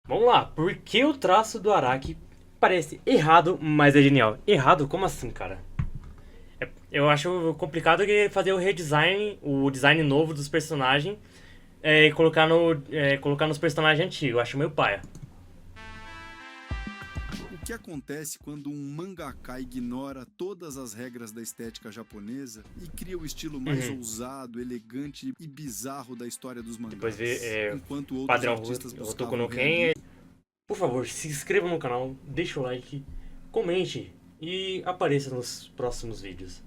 Vamos lá, por que o traço do Araki parece errado, mas é genial? Errado? Como assim, cara? Eu acho complicado que fazer o redesign, o design novo dos personagens e colocar, colocar nos personagens antigos. Eu acho meio paia. O que acontece quando um mangaka ignora todas as regras da estética japonesa e cria o estilo mais Uhum. ousado, elegante e bizarro da história dos Depois ver mangás, enquanto outros padrão artistas Hotoku buscavam no Ken. realismo? Por favor, se inscreva no canal, deixa o like, comente e apareça nos próximos vídeos.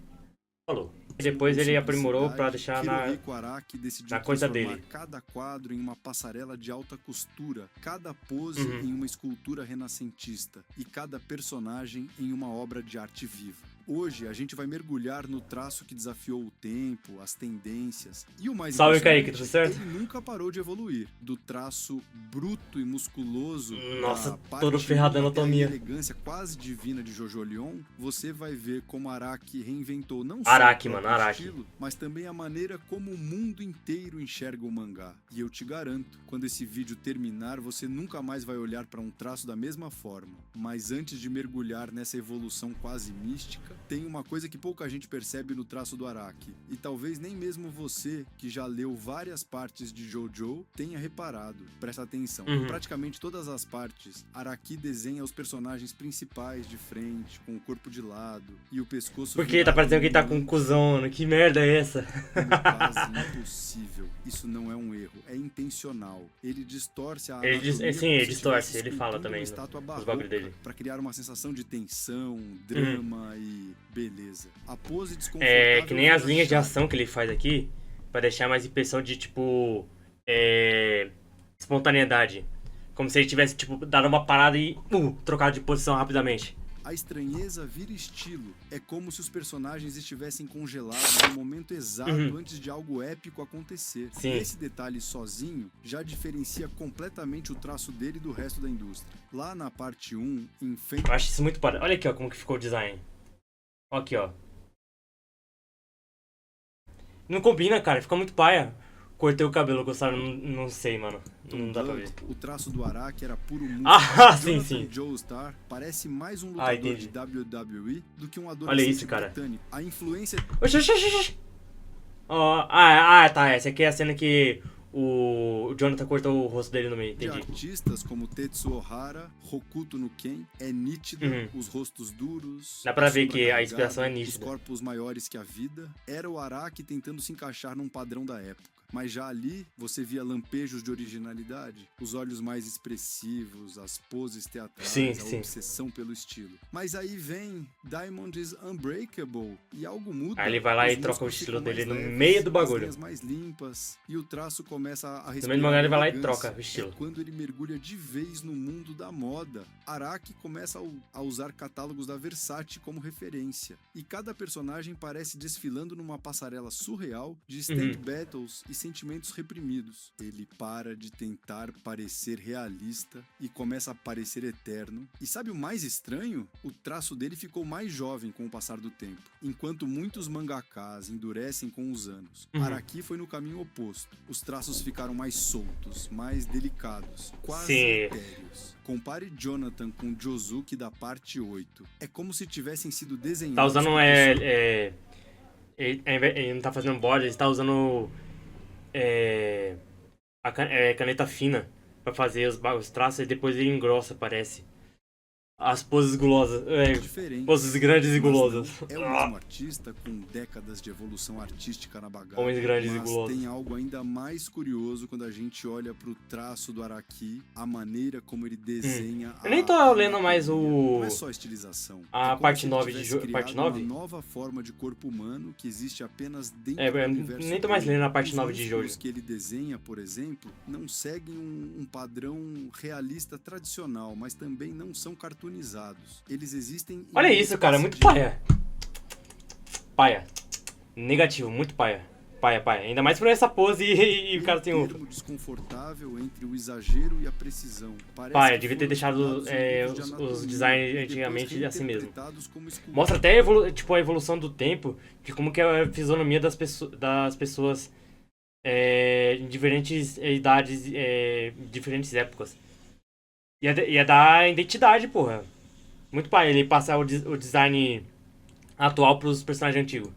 Falou. E depois Ou ele aprimorou pra simplicidade, deixar Hirohiko Araki decidiu na coisa transformar dele. cada quadro em uma passarela de alta costura, cada pose Uhum. em uma escultura renascentista e cada personagem em uma obra de arte viva. Hoje a gente vai mergulhar no traço que desafiou o tempo, as tendências e o mais Salve, Kaique, tudo impressionante, certo? ele nunca parou de evoluir. Do traço bruto e musculoso Nossa, da todo parte ferrado 1 da até a anatomia. elegância quase divina de Jojo Leon, você vai ver como Araki reinventou não só o Araki, mano, próprio Araki. estilo, mas também a maneira como o mundo inteiro enxerga o mangá. E eu te garanto, quando esse vídeo terminar, você nunca mais vai olhar para um traço da mesma forma. Mas antes de mergulhar nessa evolução quase mística, tem uma coisa que pouca gente percebe no traço do Araki. E talvez nem mesmo você, que já leu várias partes de Jojo, tenha reparado. Presta atenção. Em Uhum. praticamente todas as partes, Araki desenha os personagens principais de frente, com o corpo de lado e o pescoço Por que tá virado parecendo que ele tá em com um ângulo cuzão, mano? Que merda é essa? como quase impossível. Isso não é um erro, é intencional. Ele distorce a anatomia Sim, como ele se estivesse distorce, ele fala esculpindo uma também estátua nos bagulho barroca dele. para criar uma sensação de tensão, Uhum. drama e beleza. A pose É que desconfortável nem as vira linhas de charme. ação que ele faz aqui, pra deixar mais impressão de, tipo, é, espontaneidade. Como se ele tivesse, tipo, dado uma parada e trocado de posição rapidamente. A estranheza vira estilo. É como se os personagens estivessem congelados no momento exato Uhum. antes de algo épico acontecer. E Sim. esse detalhe sozinho já diferencia completamente o traço dele do resto da indústria. Lá na parte 1, em Eu acho isso muito parado. Olha aqui, ó, como que ficou o design. Ó aqui, ó. Não combina, cara, fica muito paia. Cortei o cabelo, gostaram? Não sei, mano. Phantom Não dá pra Blood, ver. o traço do Araki era puro músculo. Ah, sim, Jonathan sim. Joestar parece mais um Ah, lutador de entendi. WWE do que um Olha adolescente isso, cara. britânico. A influência Oxi, oxi, oxi, oxi. Ó, tá. Essa aqui é a cena que o Jonathan cortou o rosto dele no meio, de entendi. artistas como Tetsuo Ohara, Hokuto no Ken é nítida, Uhum. os rostos duros, Dá pra a ver sombra que a inspiração é carregada, os nítida. corpos maiores que a vida. Era o Araki tentando se encaixar num padrão da época. Mas já ali você via lampejos de originalidade, os olhos mais expressivos, as poses teatrais, Sim, a sim. obsessão pelo estilo. Mas aí vem Diamond is Unbreakable e algo muda. Aí ele vai lá Os e troca o músculos estilo ficam mais dele no leves, meio do as bagulho. linhas mais limpas e o traço começa a No meio do respirar mangá ele vai lá e elegância. troca o estilo. É quando ele mergulha de vez no mundo da moda. Araki começa a usar catálogos da Versace como referência. E cada personagem parece desfilando numa passarela surreal de stand battles e sentimentos reprimidos. Ele para de tentar parecer realista e começa a parecer eterno. E sabe o mais estranho? O traço dele ficou mais jovem com o passar do tempo. Enquanto muitos mangakas endurecem com os anos, Araki foi no caminho oposto. Os traços ficaram mais soltos, mais delicados, quase Sim. etéreos. Compare Jonathan com Josuke da parte 8. É como se tivessem sido desenhados Tá usando por pessoas. ele não tá fazendo borda, ele tá usando caneta fina pra fazer os traços e depois ele engrossa, parece. As poses gulosas. Diferentes, Poses grandes e mas gulosas. não é o mesmo artista com décadas de evolução artística na bagagem. Homens grandes e Mas gulosos. tem algo ainda mais curioso quando a gente olha pro traço do Araki, a maneira como ele desenha Eu nem tô a lendo mais anatomia. Não é só estilização. a é como parte se ele 9 tivesse parte criado 9? uma nova forma de corpo humano que existe apenas dentro Eu do universo nem tô mais dele. lendo a parte Os 9 de músculos Jojo. que ele desenha, por exemplo, não seguem um padrão realista tradicional, mas também não são cartoonizados. Eles existem em Olha uma isso, cara, espécie muito de paia. Paia. Negativo, muito paia. Paia. Ainda mais por essa pose e o cara tem um. termo desconfortável entre o exagero e a precisão. Parece Paia, que devia ter foram deixado estudados em livros de os anatomia designs e depois antigamente assim mesmo. reinterpretados como escultura. Mostra até tipo, a evolução do tempo, de como que é a fisionomia das pessoas em diferentes idades, diferentes épocas. Ia dar identidade, porra. Muito pra ele passar o design atual pros personagens antigos.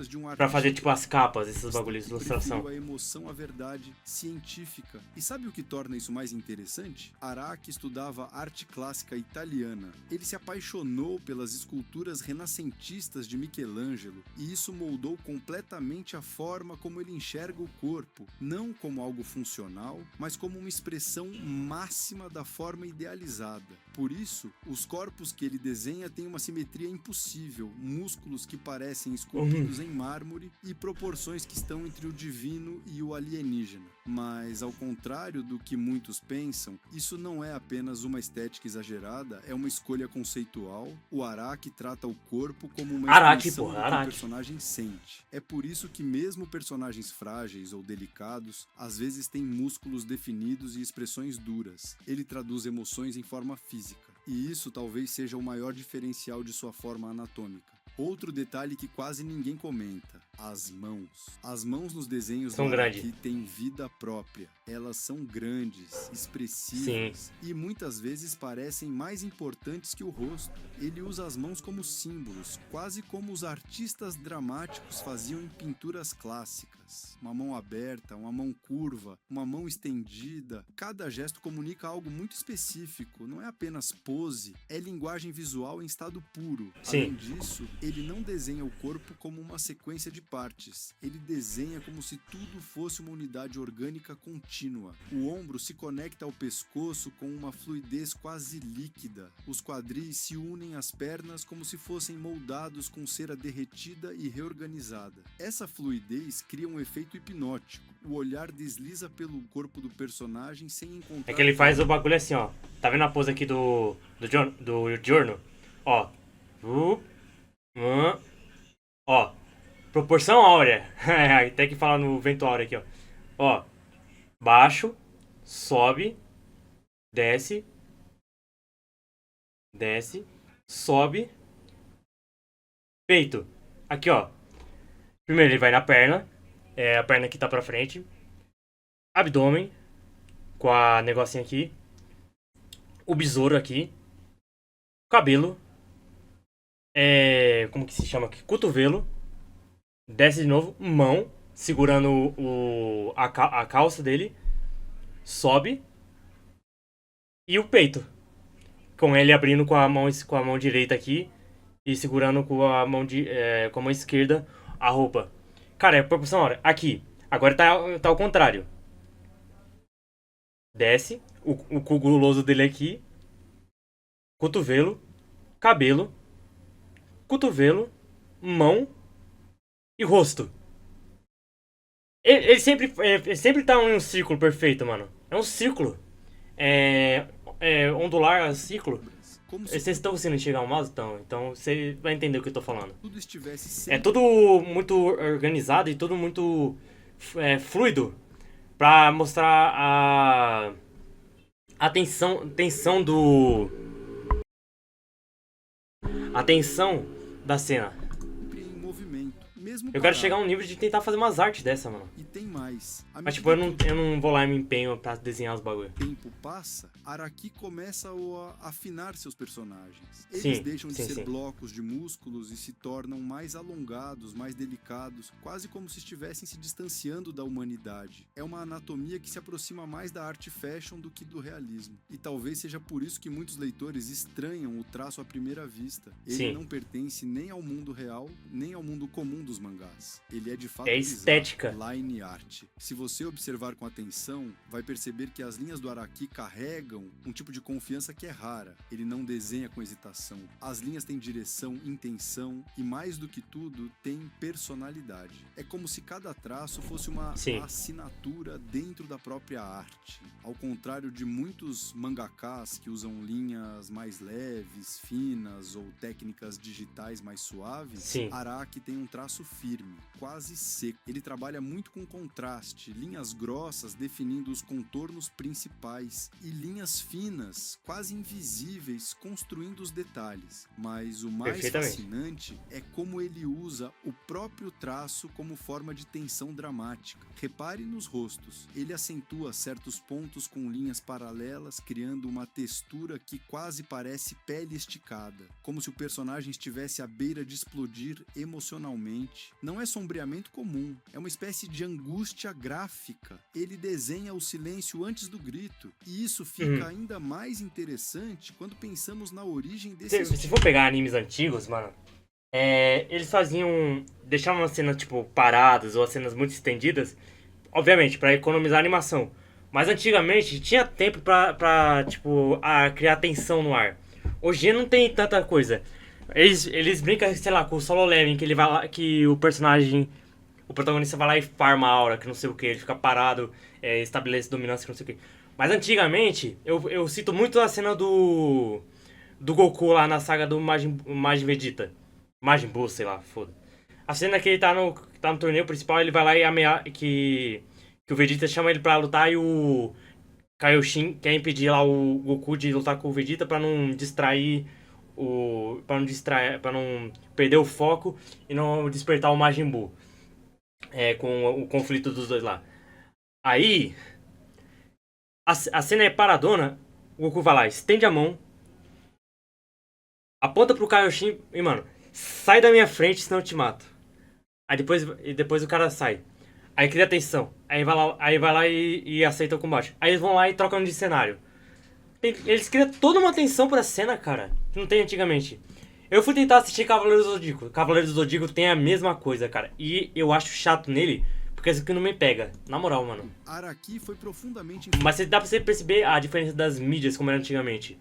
De um Pra fazer, artista tipo, as capas, esses bagulhos de ilustração. preferiu a emoção à verdade científica. E sabe o que torna isso mais interessante? Araki estudava arte clássica italiana. Ele se apaixonou pelas esculturas renascentistas de Michelangelo, e isso moldou completamente a forma como ele enxerga o corpo, não como algo funcional, mas como uma expressão máxima da forma idealizada. Por isso, os corpos que ele desenha têm uma simetria impossível, músculos que parecem esculpidos em mármore e proporções que estão entre o divino e o alienígena. Mas, ao contrário do que muitos pensam, isso não é apenas uma estética exagerada, é uma escolha conceitual. O Araki trata o corpo como uma expressão do que o personagem sente. É por isso que mesmo personagens frágeis ou delicados, às vezes têm músculos definidos e expressões duras. Ele traduz emoções em forma física. E isso talvez seja o maior diferencial de sua forma anatômica. Outro detalhe que quase ninguém comenta: as mãos. As mãos nos desenhos são do Araki têm vida própria. Elas são grandes, expressivas e muitas vezes parecem mais importantes que o rosto. Ele usa as mãos como símbolos, quase como os artistas dramáticos faziam em pinturas clássicas. Uma mão aberta, uma mão curva, uma mão estendida. Cada gesto comunica algo muito específico, não é apenas pose, é linguagem visual em estado puro. Além disso, ele não desenha o corpo como uma sequência de partes. Ele desenha como se tudo fosse uma unidade orgânica contínua. O ombro se conecta ao pescoço com uma fluidez quase líquida. Os quadris se unem às pernas como se fossem moldados com cera derretida e reorganizada. Essa fluidez cria um efeito hipnótico. O olhar desliza pelo corpo do personagem sem encontrar... É que ele faz o bagulho assim, ó. Tá vendo a pose aqui do Giorno? Ó. Ó. Proporção áurea. Tem que falar no vento áureo aqui, ó. Ó. Baixo. Sobe. Desce. Desce. Sobe. Peito. Aqui, ó. Primeiro ele vai na perna. A perna que tá pra frente. Abdômen. Com a negocinho aqui. O besouro aqui. Cabelo. Como que se chama aqui? Cotovelo. Desce de novo. Mão. Segurando a calça dele. Sobe. E o peito. Com ele abrindo com a mão direita aqui. E segurando com a mão esquerda a roupa. Cara, é proporção hora. Aqui. Agora tá ao contrário. Desce. O cu guloso dele aqui. Cotovelo. Cabelo. Cotovelo. Mão. E rosto. Ele sempre tá em um círculo perfeito, mano. É um círculo. Ondular, círculo. Vocês estão conseguindo enxergar o mouse? Então você vai entender o que eu tô falando. É tudo muito organizado e tudo muito fluido. Pra mostrar a tensão da cena. Eu quero chegar a um nível de tentar fazer umas artes dessa, mano. E tem mais. Mas tipo, eu não vou lá e me empenho pra desenhar os bagulho. O tempo passa, Araki começa a afinar seus personagens. Eles deixam de ser blocos de músculos e se tornam mais alongados, mais delicados, quase como se estivessem se distanciando da humanidade. É uma anatomia que se aproxima mais da arte fashion do que do realismo. E talvez seja por isso que muitos leitores estranham o traço à primeira vista. Ele não pertence nem ao mundo real, nem ao mundo comum dos mangás. Ele é de fato estética. Line art. Se você observar com atenção, vai perceber que as linhas do Araki carregam um tipo de confiança que é rara. Ele não desenha com hesitação. As linhas têm direção, intenção e, mais do que tudo, tem personalidade. É como se cada traço fosse uma assinatura dentro da própria arte. Ao contrário de muitos mangakas que usam linhas mais leves, finas ou técnicas digitais mais suaves, Araki tem um traço firme, quase seco. Ele trabalha muito com contraste, linhas grossas definindo os contornos principais e linhas finas, quase invisíveis, construindo os detalhes. Mas o mais fascinante é como ele usa o próprio traço como forma de tensão dramática. Repare nos rostos. Ele acentua certos pontos com linhas paralelas, criando uma textura que quase parece pele esticada, como se o personagem estivesse à beira de explodir emocionalmente. Não é sombreamento comum, é uma espécie de angústia gráfica. Ele desenha o silêncio antes do grito, e isso fica ainda mais interessante quando pensamos na origem desse estilo. Se for pegar animes antigos, mano, eles deixavam as cenas, tipo, paradas ou as cenas muito estendidas, obviamente, pra economizar a animação. Mas antigamente tinha tempo pra criar tensão no ar. Hoje não tem tanta coisa. Eles brincam, sei lá, com o Solo Leveling, que ele vai lá, que o protagonista vai lá e farma a aura, que não sei o que, ele fica parado, estabelece dominância, que não sei o que. Mas antigamente, eu cito muito a cena do Goku lá na saga do Majin Vegeta. Majin Buu, sei lá, foda. A cena que ele tá no torneio principal, ele vai lá e ameaça que o Vegeta chama ele pra lutar e o Kaioshin quer impedir lá o Goku de lutar com o Vegeta pra não distrair pra não perder o foco e não despertar o Majin Buu. Com o conflito dos dois lá. Aí, a cena é paradona, o Goku vai lá, estende a mão, aponta pro Kaioshin e, mano, sai da minha frente, senão eu te mato. Aí depois o cara sai. Aí cria tensão. Aí vai lá e aceita o combate. Aí eles vão lá e trocam de cenário. Eles criam toda uma tensão pra cena, cara, que não tem antigamente. Eu fui tentar assistir Cavaleiros do Zodíaco. Cavaleiros do Zodíaco tem a mesma coisa, cara. E eu acho chato nele, porque isso aqui não me pega. Na moral, mano. Araki foi profundamente... Mas dá pra você perceber a diferença das mídias como era antigamente.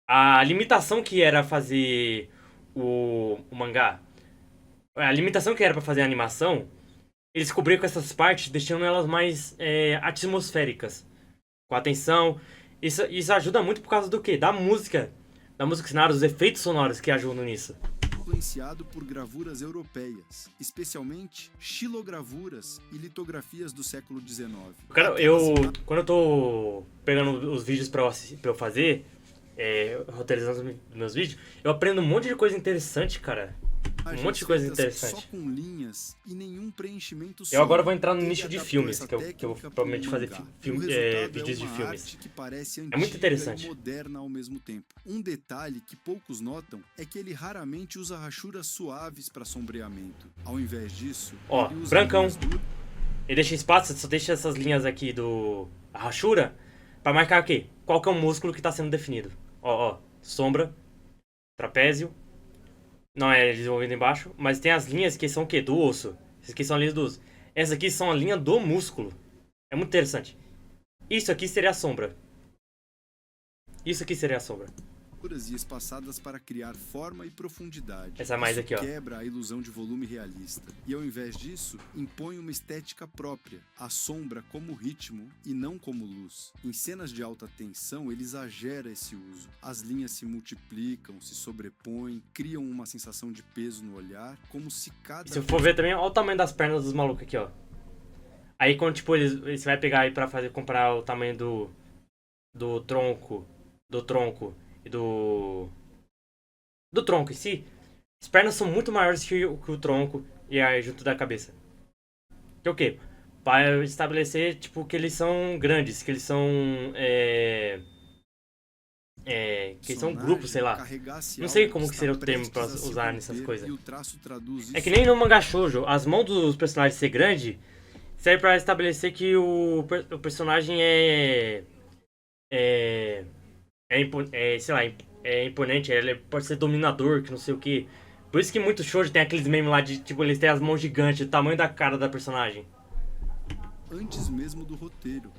A limitação que era fazer o mangá, a limitação que era pra fazer a animação, eles cobriam com essas partes, deixando elas mais atmosféricas. Com atenção. Isso ajuda muito por causa do quê? Da música sonora, dos efeitos sonoros que ajudam nisso. Influenciado por gravuras europeias, especialmente xilogravuras e litografias do século XIX. Cara, quando eu tô pegando os vídeos pra eu fazer, roteirizando os meus vídeos, eu aprendo um monte de coisa interessante, cara. Um monte de coisa interessante. Só com linhas e nenhum preenchimento. Eu agora vou entrar no nicho de filmes, que eu vou provavelmente fazer vídeos de filmes. É muito interessante. Moderna ao mesmo tempo. Um detalhe que poucos notam é que ele raramente usa rachuras suaves para sombreamento. Ao invés disso, ó, ele usa brancão. Ele deixa espaço, só deixa essas linhas aqui a rachura pra marcar o quê? Qual que é o músculo que tá sendo definido. Ó, sombra, trapézio. Não é desenvolvido embaixo, mas tem as linhas que são o quê? Do osso. Essas aqui são as linhas do osso. Essas aqui são a linha do músculo. É muito interessante. Isso aqui seria a sombra. Isso aqui seria a sombra. E espaçadas para criar forma e profundidade. Essa mais aqui, ó. Quebra a ilusão de volume realista. E ao invés disso, impõe uma estética própria, a sombra como ritmo e não como luz. Em cenas de alta tensão, ele exagera esse uso. As linhas se multiplicam, se sobrepõem, criam uma sensação de peso no olhar, como se cada... Se eu for ver também, olha o tamanho das pernas dos malucos aqui, ó. Aí quando, tipo, você vai pegar aí pra comparar o tamanho do tronco e do tronco em si, as pernas são muito maiores que o tronco e aí junto da cabeça. Que é o quê? Para estabelecer, tipo, que eles são grandes, que eles são que eles são grupos, sei lá. Não sei como que seria o termo pra usar nessas coisas. É que nem no mangá shoujo, as mãos dos personagens ser grande serve pra estabelecer que o personagem sei lá, é imponente, ele pode ser dominador, que não sei o que. Por isso que muito shoujo tem aqueles memes lá de, tipo, eles têm as mãos gigantes, o tamanho da cara da personagem. Antes mesmo do roteiro.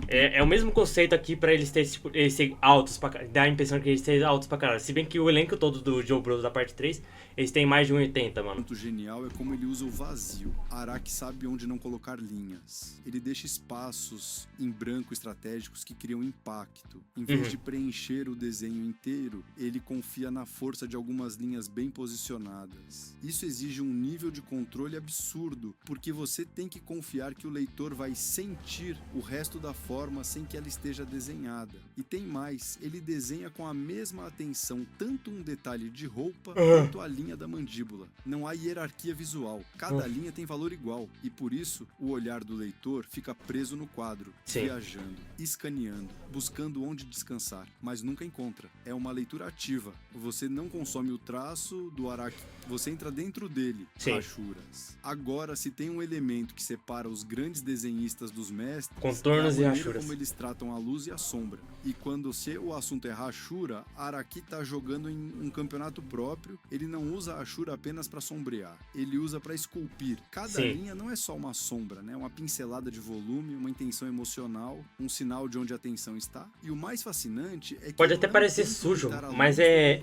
É o mesmo conceito aqui pra eles serem altos, dá a impressão que eles serem altos pra caralho. Se bem que o elenco todo do Joe Bros da parte 3, eles têm mais de 1,80, mano. O genial é como ele usa o vazio. Araki sabe onde não colocar linhas. Ele deixa espaços em branco estratégicos que criam impacto. Em vez de preencher o desenho inteiro, ele confia na força de algumas linhas bem posicionadas. Isso exige um nível de controle absurdo, porque você tem que confiar que o leitor leitor vai sentir o resto da forma sem que ela esteja desenhada. E tem mais, ele desenha com a mesma atenção tanto um detalhe de roupa quanto a linha da mandíbula. Não há hierarquia visual, cada linha tem valor igual, e por isso o olhar do leitor fica preso no quadro, viajando, escaneando, buscando onde descansar, mas nunca encontra. É uma leitura ativa. Você não consome o traço do Araki, você entra dentro dele. Rachuras. Agora, se tem um elemento que separa os grandes desenhistas dos mestres, contornos e rachuras, como eles tratam a luz e a sombra. E quando o assunto é rachura, Araki tá jogando em um campeonato próprio. Ele não usa a rachura apenas para sombrear, ele usa para esculpir. Cada linha não é só uma sombra, né? Uma pincelada de volume, uma intenção emocional, um sinal de onde a atenção está. E o mais fascinante é que pode até parecer sujo, mas é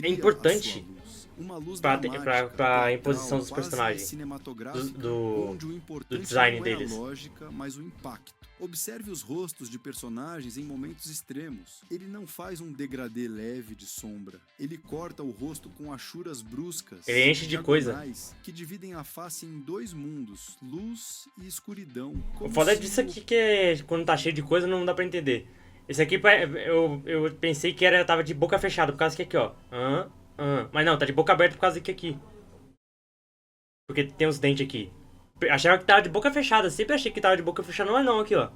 importante para a imposição dos personagens, do design deles. Não é a lógica, mas o impacto. Observe os rostos de personagens em momentos extremos. Ele não faz um degradê leve de sombra. Ele corta o rosto com rachuras bruscas. Ele enche de coisa que dividem a face em dois mundos, luz e escuridão. O foda disso aqui que quando tá cheio de coisa não dá pra entender. Esse aqui eu pensei que tava de boca fechada por causa que aqui, ó. Mas não, tá de boca aberta por causa que aqui. Porque tem os dentes aqui. Achava que tava de boca fechada, sempre achei que tava de boca fechada, mas não, aqui ó.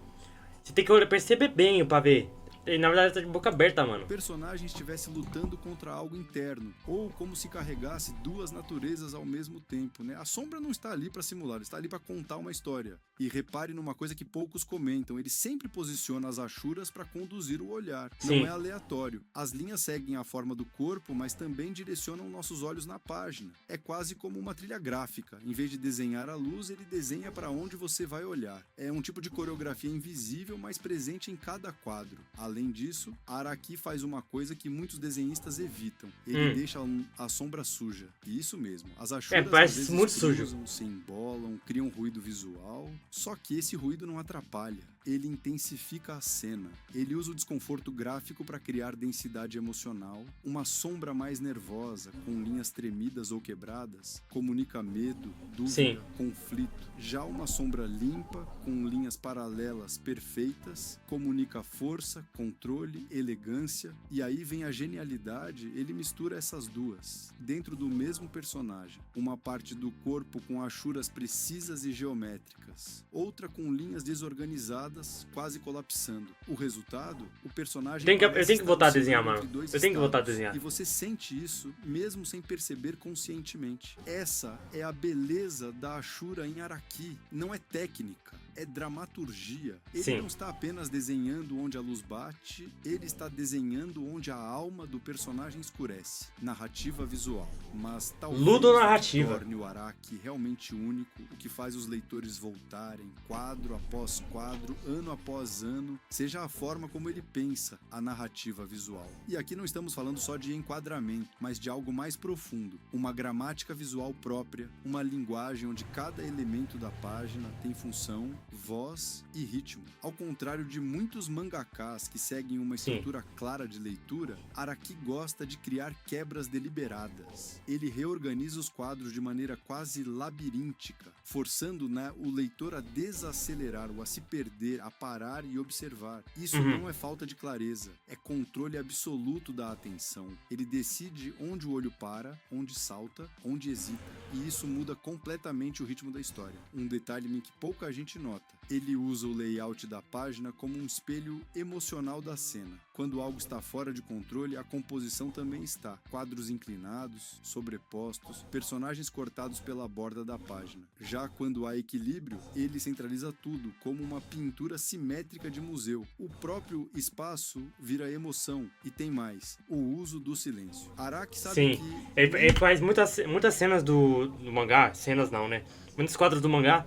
Você tem que perceber bem pra ver. E na verdade tá de boca aberta, mano. O personagem estivesse lutando contra algo interno, ou como se carregasse duas naturezas ao mesmo tempo, né? A sombra não está ali para simular, está ali para contar uma história. E repare numa coisa que poucos comentam, ele sempre posiciona as rachuras para conduzir o olhar. Não é aleatório. As linhas seguem a forma do corpo, mas também direcionam nossos olhos na página. É quase como uma trilha gráfica. Em vez de desenhar a luz, ele desenha para onde você vai olhar. É um tipo de coreografia invisível, mas presente em cada quadro. Além disso, Araki faz uma coisa que muitos desenhistas evitam. Ele deixa a sombra suja. E isso mesmo. As rachuras parece muito sujo. Se embolam, criam ruído visual. Só que esse ruído não atrapalha. Ele intensifica a cena. Ele usa o desconforto gráfico para criar densidade emocional. Uma sombra mais nervosa, com linhas tremidas ou quebradas, comunica medo, dúvida, conflito. Já uma sombra limpa, com linhas paralelas perfeitas, comunica força, controle, elegância. E aí vem a genialidade, ele mistura essas duas, dentro do mesmo personagem. Uma parte do corpo com rachuras precisas e geométricas, outra com linhas desorganizadas, quase colapsando. O resultado, o personagem... Eu tenho que voltar a desenhar, mano. Eu tenho que voltar a desenhar. E você sente isso mesmo sem perceber conscientemente. Essa é a beleza da Ashura em Araki. Não é técnica, é dramaturgia. Ele não está apenas desenhando onde a luz bate, ele está desenhando onde a alma do personagem escurece. Narrativa visual. Mas talvez ludonarrativa torne o Araki realmente único, o que faz os leitores voltarem, quadro após quadro, ano após ano, seja a forma como ele pensa a narrativa visual. E aqui não estamos falando só de enquadramento, mas de algo mais profundo, uma gramática visual própria, uma linguagem onde cada elemento da página tem função, voz e ritmo. Ao contrário de muitos mangakás que seguem uma estrutura clara de leitura, Araki gosta de criar quebras deliberadas. Ele reorganiza os quadros de maneira quase labiríntica, forçando o leitor a desacelerar ou a se perder, a parar e observar. Isso não é falta de clareza, é controle absoluto da atenção. Ele decide onde o olho para, onde salta, onde hesita. E isso muda completamente o ritmo da história. Um detalhe em que pouca gente nota. Ele usa o layout da página como um espelho emocional da cena. Quando algo está fora de controle, a composição também está. Quadros inclinados, sobrepostos, personagens cortados pela borda da página. Já quando há equilíbrio, ele centraliza tudo, como uma pintura simétrica de museu. O próprio espaço vira emoção. E tem mais, o uso do silêncio. Araki sabe que... Ele faz muitas cenas do mangá, cenas não, né? Muitos quadros do mangá,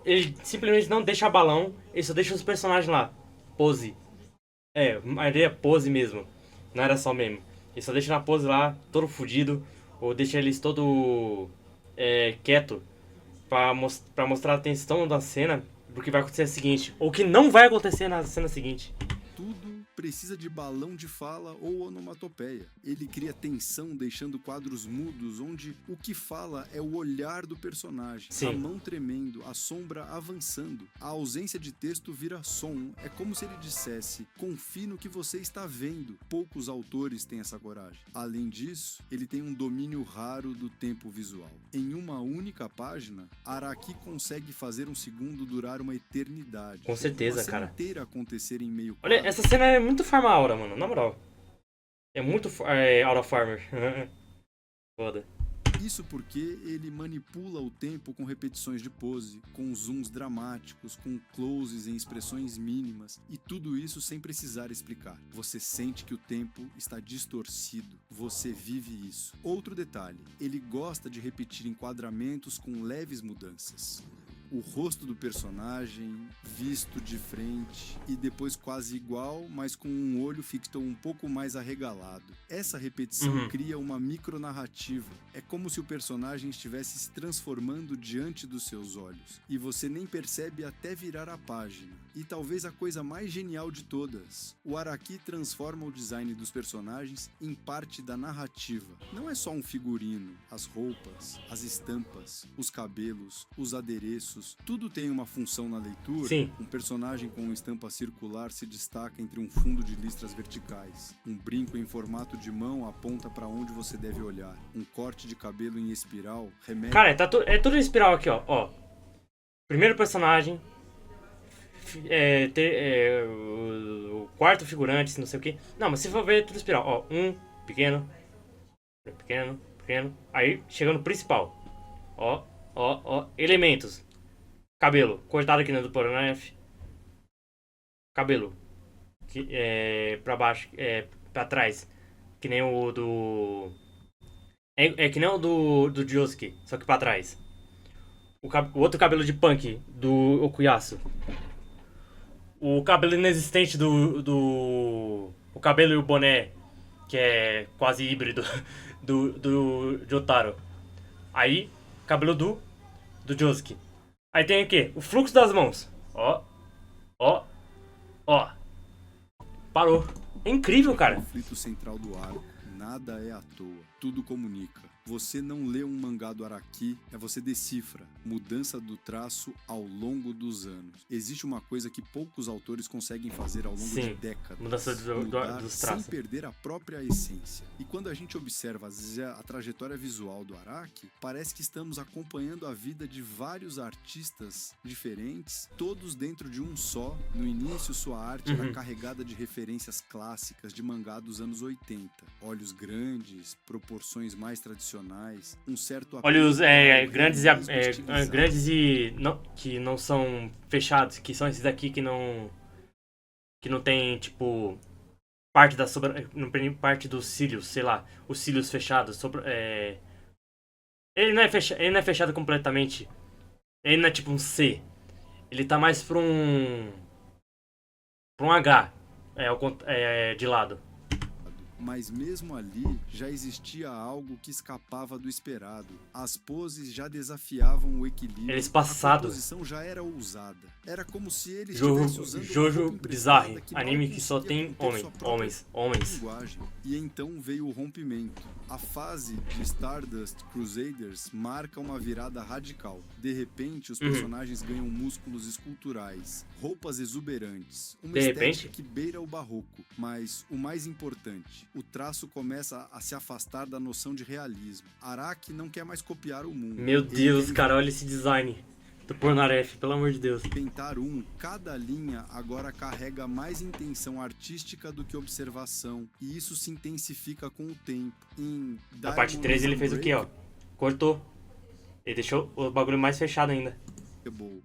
ele simplesmente não deixa balão, ele só deixa os personagens lá. Pose. A maioria é pose mesmo. Não era só meme. Ele só deixa na pose lá, todo fudido. Ou deixa eles todo quieto. Pra mostrar a tensão da cena. Porque vai acontecer o seguinte. Ou que não vai acontecer na cena seguinte. Tudo precisa de balão de fala ou onomatopeia. Ele cria tensão deixando quadros mudos onde o que fala é o olhar do personagem, Sim. a mão tremendo, a sombra avançando. A ausência de texto vira som, é como se ele dissesse: confie no que você está vendo. Poucos autores têm essa coragem. Além disso, ele tem um domínio raro do tempo visual. Em uma única página, Araki consegue fazer um segundo durar uma eternidade. Com certeza, uma cena cara. inteira acontecer em meio Olha, quadro. essa cena é muito Farm Aura, mano, na moral. É muito Aura Farmer. Foda. Isso porque ele manipula o tempo com repetições de pose, com zooms dramáticos, com closes em expressões mínimas, e tudo isso sem precisar explicar. Você sente que o tempo está distorcido, você vive isso. Outro detalhe, ele gosta de repetir enquadramentos com leves mudanças. O rosto do personagem visto de frente e depois quase igual, mas com um olho fixo um pouco mais arregalado. Essa repetição cria uma micronarrativa. É como se o personagem estivesse se transformando diante dos seus olhos, e você nem percebe até virar a página. E talvez a coisa mais genial de todas, o Araki transforma o design dos personagens em parte da narrativa. Não é só um figurino, as roupas, as estampas, os cabelos, os adereços, tudo tem uma função na leitura. Sim. Um personagem com uma estampa circular se destaca entre um fundo de listras verticais. Um brinco em formato de mão aponta para onde você deve olhar. Um corte de cabelo em espiral remete... Cara, é tudo em espiral aqui, ó. Primeiro personagem, o quarto figurante, não sei o que. Não, mas se for ver, é tudo espiral. Ó, pequeno. Aí chega no principal. Ó, elementos. Cabelo, cortado aqui no Poronef. Cabelo. Pra baixo, pra trás. Que nem o do... É que nem o do Josuke, só que pra trás. O outro cabelo de punk do Okuyasu. O cabelo inexistente o cabelo e o boné, que é quase híbrido, do Jotaro. Aí, cabelo do Josuke. Aí tem o quê? O fluxo das mãos. Ó. Parou. É incrível, cara. O conflito central do arco. Nada é à toa. Tudo comunica. Você não lê um mangá do Araki, você decifra. Mudança do traço ao longo dos anos. Existe uma coisa que poucos autores conseguem fazer ao longo de décadas. Mudança dos traços. Sem perder a própria essência. E quando a gente observa a trajetória visual do Araki, parece que estamos acompanhando a vida de vários artistas diferentes, todos dentro de um só. No início, sua arte era carregada de referências clássicas de mangá dos anos 80. Olhos grandes, proporções mais tradicionais, um certo olhos grandes e não, que não são fechados, que são esses aqui que não tem, tipo, parte da parte dos cílios, sei lá, os cílios fechados, ele não é fechado completamente. Ele não é tipo um C. Ele tá mais pra um H, de lado. Mas mesmo ali, já existia algo que escapava do esperado. As poses já desafiavam o equilíbrio. Eles passados. A composição já era ousada. Era como se ele estivesse usando Jojo Bizarre, anime que só tem homens. Linguagem. E então veio o rompimento. A fase de Stardust Crusaders marca uma virada radical. De repente, os personagens ganham músculos esculturais, roupas exuberantes, uma estética que beira o barroco. Mas o mais importante, o traço começa a se afastar da noção de realismo. Araki não quer mais copiar o mundo. Meu Deus, cara, olha esse design do Pornaref, pelo amor de Deus. Tentar cada linha agora carrega mais intenção artística do que observação, e isso se intensifica com o tempo. Na parte 3 ele fez o quê, ó? Cortou. Ele deixou o bagulho mais fechado ainda.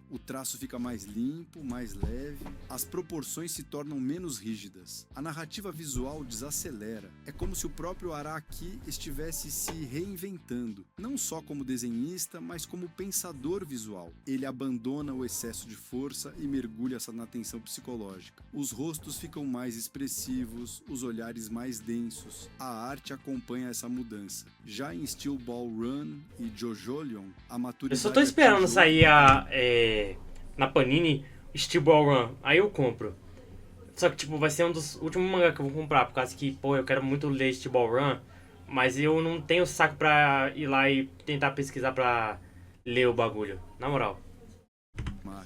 O traço fica mais limpo, mais leve, as proporções se tornam menos rígidas, a narrativa visual desacelera. É como se o próprio Araki estivesse se reinventando, não só como desenhista, mas como pensador visual. Ele abandona o excesso de força e mergulha na tensão psicológica. Os rostos ficam mais expressivos, os olhares mais densos. A arte acompanha essa mudança. Já em Steel Ball Run e JoJolion, a maturidade... Eu só tô esperando sair na Panini Steel Ball Run, aí eu compro. Só que, tipo, vai ser um dos últimos mangá que eu vou comprar, por causa que, pô, eu quero muito ler Steel Run, mas eu não tenho saco pra ir lá e tentar pesquisar pra ler o bagulho. Na moral.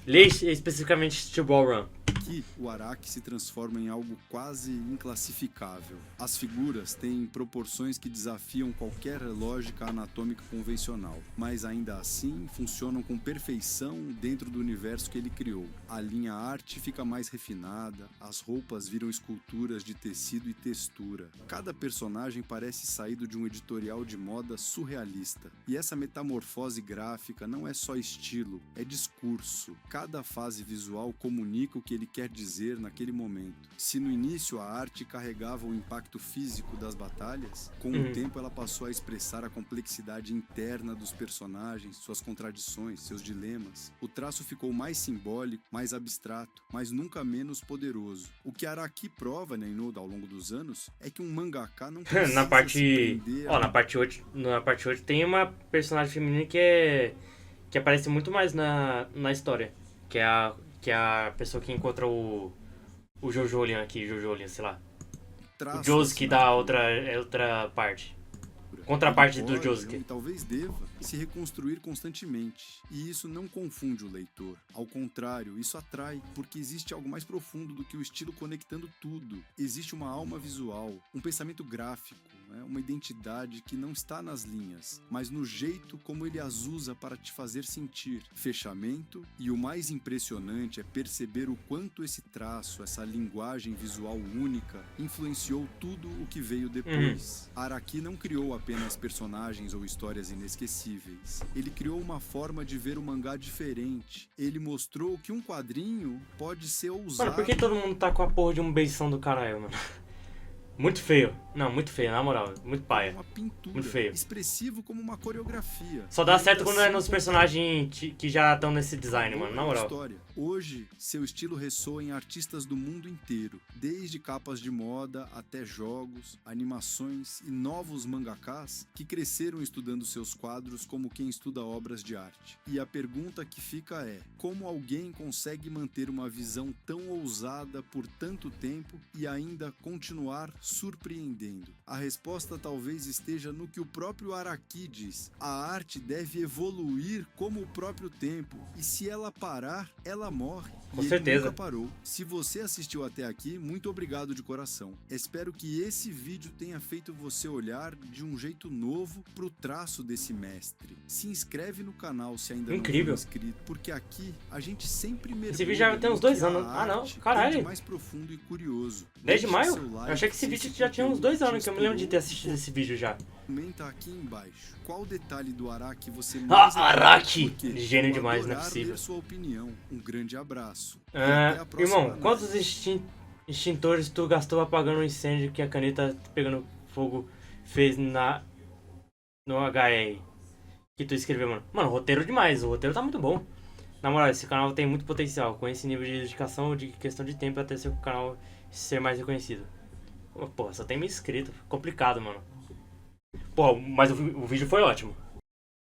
Ler especificamente Steel Run. Aqui, o Araki se transforma em algo quase inclassificável. As figuras têm proporções que desafiam qualquer lógica anatômica convencional, mas ainda assim funcionam com perfeição dentro do universo que ele criou. A linha arte fica mais refinada, as roupas viram esculturas de tecido e textura. Cada personagem parece saído de um editorial de moda surrealista. E essa metamorfose gráfica não é só estilo, é discurso. Cada fase visual comunica o que ele quer dizer naquele momento. Se no início a arte carregava o impacto físico das batalhas, com o tempo ela passou a expressar a complexidade interna dos personagens, suas contradições, seus dilemas. O traço ficou mais simbólico, mais abstrato, mas nunca menos poderoso. O que Araki prova, né, ao longo dos anos, é que um mangaka não precisa na parte, se prender ó, na parte 8 tem uma personagem feminina que aparece muito mais na história, que é a pessoa que encontra o Jojo aqui, sei lá. O Josuke da outra parte. Contraparte do Josuke. Talvez deva se reconstruir constantemente. E isso não confunde o leitor. Ao contrário, isso atrai, porque existe algo mais profundo do que o estilo conectando tudo. Existe uma alma visual, um pensamento gráfico, né? Uma identidade que não está nas linhas, mas no jeito como ele as usa para te fazer sentir. Fechamento, e o mais impressionante é perceber o quanto esse traço, essa linguagem visual única, influenciou tudo o que veio depois. Araki não criou apenas personagens ou histórias inesquecíveis. Ele criou uma forma de ver o mangá diferente. Ele mostrou que um quadrinho pode ser ousado. Mano, por que todo mundo tá com a porra de um beição do caralho, mano? Muito feio. Não, muito feio, na moral. Muito paia. Uma pintura, muito feio. Expressivo como uma coreografia. Só dá certo quando é nos personagens que já estão nesse design, mano, na moral. História. Hoje, seu estilo ressoa em artistas do mundo inteiro, desde capas de moda até jogos, animações e novos mangakas que cresceram estudando seus quadros como quem estuda obras de arte. E a pergunta que fica é: como alguém consegue manter uma visão tão ousada por tanto tempo e ainda continuar surpreendendo? A resposta talvez esteja no que o próprio Araki diz: a arte deve evoluir como o próprio tempo, e se ela parar, ela morre. Com e certeza. Ele nunca parou. Se você assistiu até aqui, muito obrigado de coração. Espero que esse vídeo tenha feito você olhar de um jeito novo pro traço desse mestre. Se inscreve no canal se ainda não for inscrito, porque aqui a gente sempre mergulha. Esse vídeo já tem uns 2 anos. Ah, não, caralho. Mais profundo e curioso. 10 de maio? Eu achei que esse vídeo já tinha uns 2 anos, que eu me lembro de ter assistido esse vídeo já. Comenta aqui embaixo qual detalhe do Araki você mais Araki! Gênio demais, não é possível. Sua opinião. Um grande abraço. Irmão, quantos extintores tu gastou apagando o incêndio que a caneta pegando fogo fez no HR que tu escreveu, mano? Mano, roteiro demais, o roteiro tá muito bom. Na moral, esse canal tem muito potencial. Com esse nível de dedicação, de questão de tempo, até seu canal ser mais reconhecido. Pô, só tem 1000 inscritos. Complicado, mano. Pô, mas o vídeo foi ótimo.